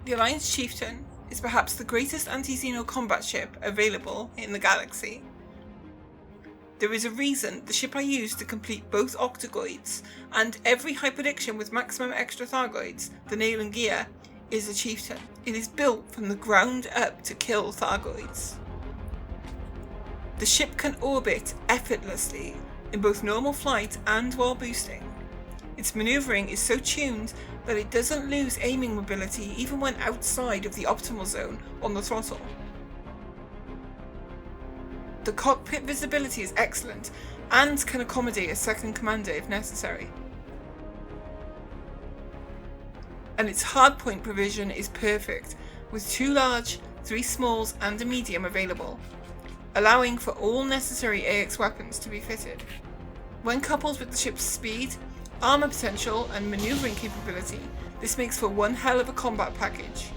The Alliance Chieftain is perhaps the greatest Anti-Xeno combat ship available in the galaxy. There is a reason the ship I used to complete both Octogoids and every hyperdiction with maximum extra Thargoids, the Nail and Gear, is a Chieftain. It is built from the ground up to kill Thargoids. The ship can orbit effortlessly in both normal flight and while boosting. Its maneuvering is so tuned that it doesn't lose aiming mobility even when outside of the optimal zone on the throttle. The cockpit visibility is excellent and can accommodate a second commander if necessary. And its hardpoint provision is perfect, with 2 large, 3 smalls and a medium available, allowing for all necessary AX weapons to be fitted. When coupled with the ship's speed, armour potential and manoeuvring capability, this makes for one hell of a combat package.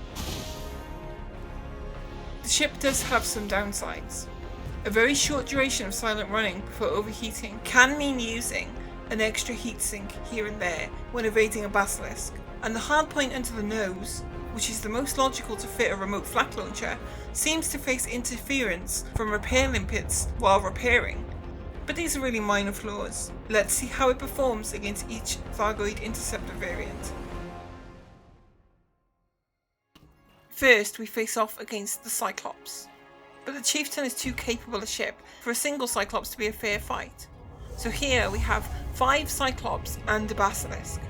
The ship does have some downsides. A very short duration of silent running before overheating can mean using an extra heatsink here and there when evading a Basilisk, and the hardpoint under the nose, which is the most logical to fit a remote flak launcher, seems to face interference from repair limpets while repairing. But these are really minor flaws. Let's see how it performs against each Thargoid interceptor variant. First, we face off against the Cyclops. But the Chieftain is too capable a ship for a single Cyclops to be a fair fight. So here we have 5 Cyclops and a Basilisk.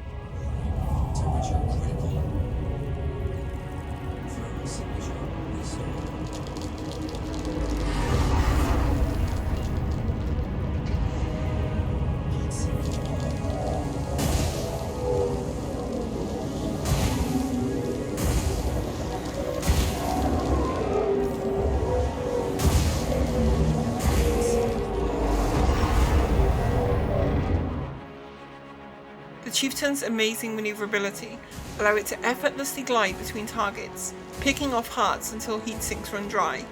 The Chieftain's amazing manoeuvrability allow it to effortlessly glide between targets, picking off hearts until heat sinks run dry.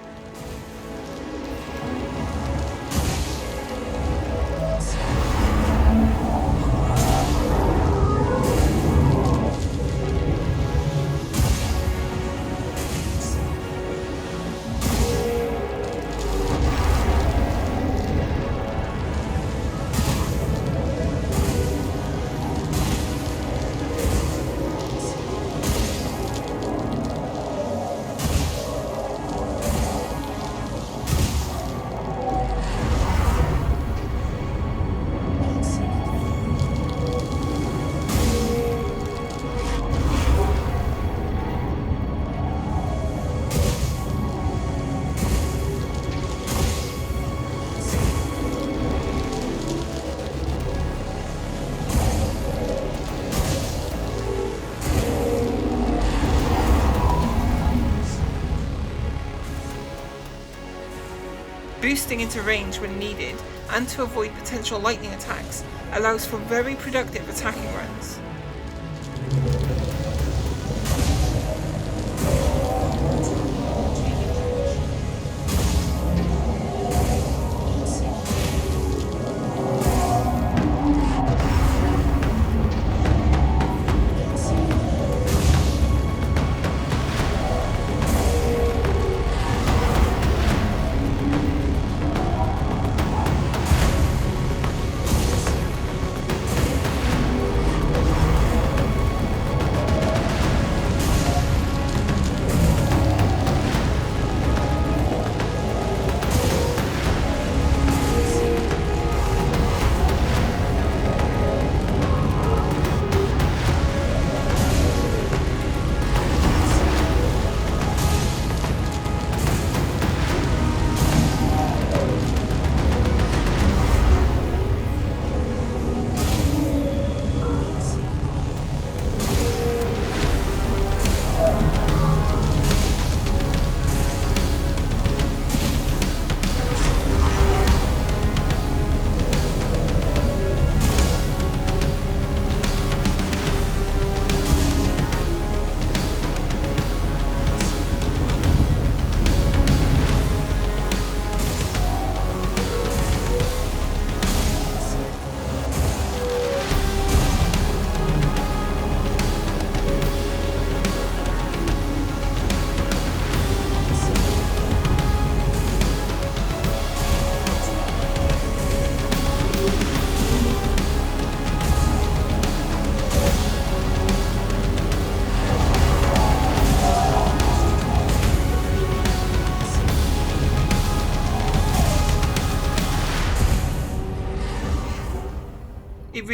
Boosting into range when needed and to avoid potential lightning attacks allows for very productive attacking runs.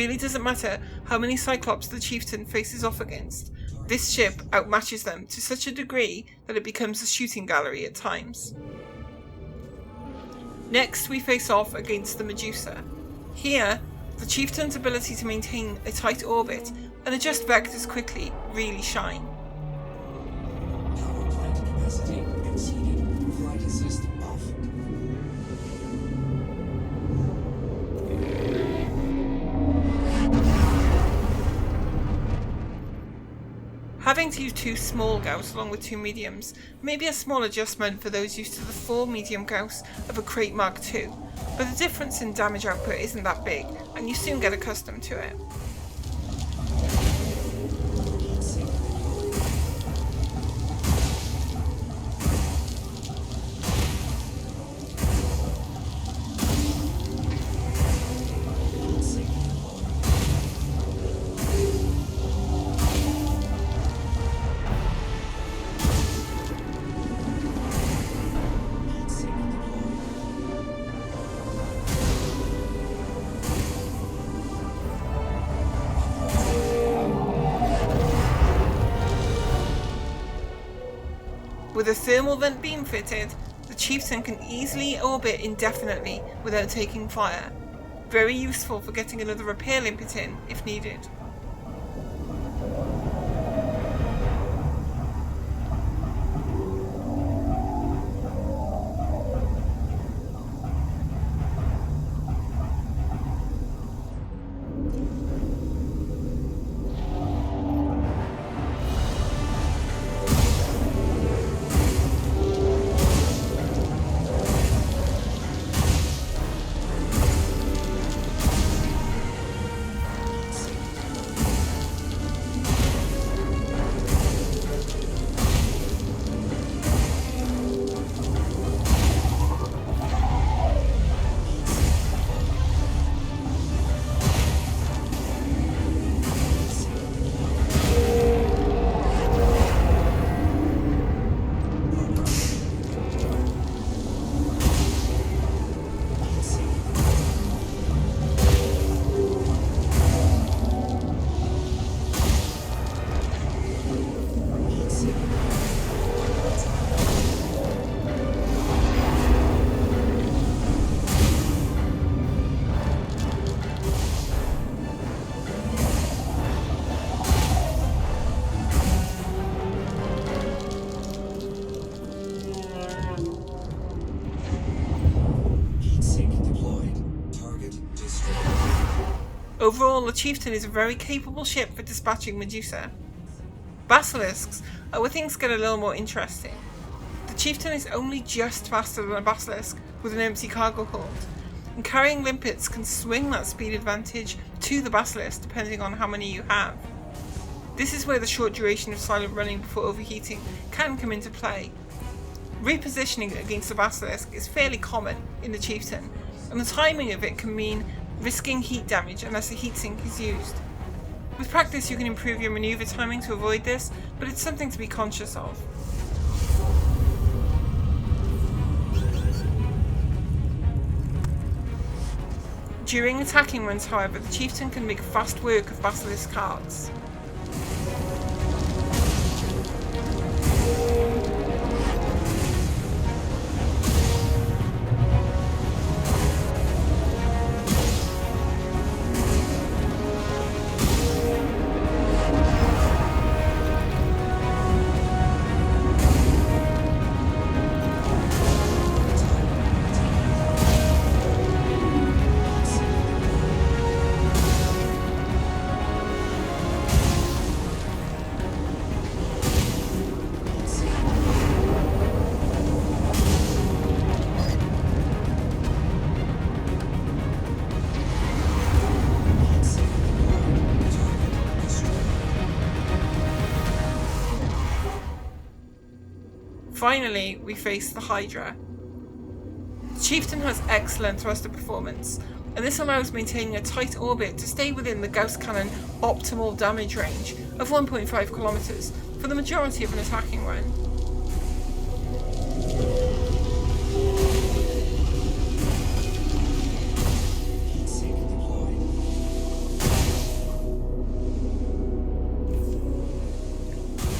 really doesn't matter how many Cyclops the Chieftain faces off against. This ship outmatches them to such a degree that it becomes a shooting gallery at times. Next, we face off against the Medusa. Here, the Chieftain's ability to maintain a tight orbit and adjust vectors quickly really shine. Power plant capacity exceeded. Flight assist off. Having to use 2 small Gauss along with 2 mediums may be a small adjustment for those used to the 4 medium Gauss of a Crate Mark II, but the difference in damage output isn't that big, and you soon get accustomed to it. With a thermal vent beam fitted, the Chieftain can easily orbit indefinitely without taking fire. Very useful for getting another repair limpet in if needed. Overall, the Chieftain is a very capable ship for dispatching Medusa. Basilisks are where things get a little more interesting. The Chieftain is only just faster than a Basilisk with an empty cargo hold, and carrying limpets can swing that speed advantage to the Basilisk depending on how many you have. This is where the short duration of silent running before overheating can come into play. Repositioning against the Basilisk is fairly common in the Chieftain, and the timing of it can mean risking heat damage unless a heatsink is used. With practice you can improve your manoeuvre timing to avoid this, but it's something to be conscious of. During attacking runs, however, the Chieftain can make fast work of Basilisk cards. Finally, we face the Hydra. The Chieftain has excellent thruster performance, and this allows maintaining a tight orbit to stay within the Gauss cannon optimal damage range of 1.5 kilometers for the majority of an attacking run.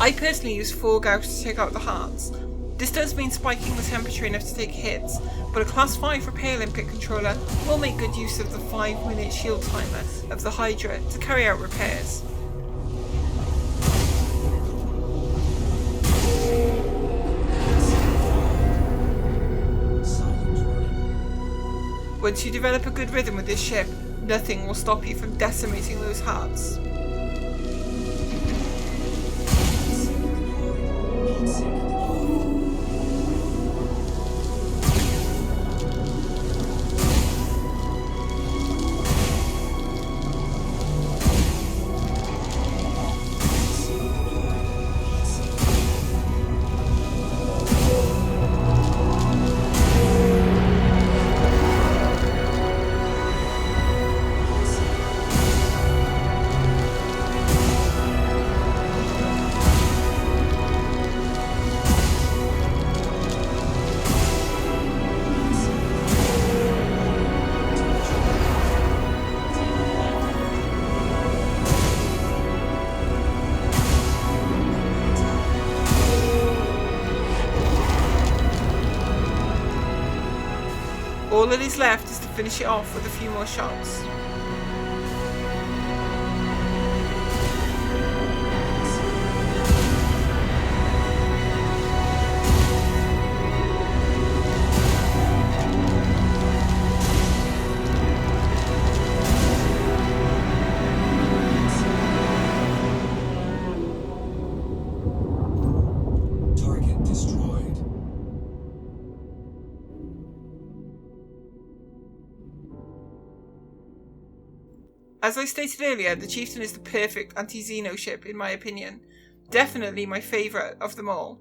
I personally use 4 gauss to take out the hearts. This does mean spiking the temperature enough to take hits, but a class 5 repair limpet controller will make good use of the 5-minute shield timer of the Hydra to carry out repairs. Once you develop a good rhythm with this ship, nothing will stop you from decimating those hearts. All that is left is to finish it off with a few more shots. Target destroyed. As I stated earlier, the Chieftain is the perfect Anti-Xeno ship in my opinion, definitely my favourite of them all.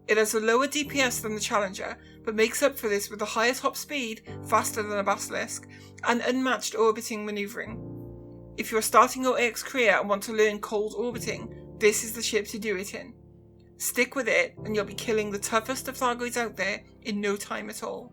It has a lower DPS than the Challenger, but makes up for this with a higher top speed, faster than a Basilisk, and unmatched orbiting manoeuvring. If you're starting your AX career and want to learn cold orbiting, this is the ship to do it in. Stick with it and you'll be killing the toughest of Thargoids out there in no time at all.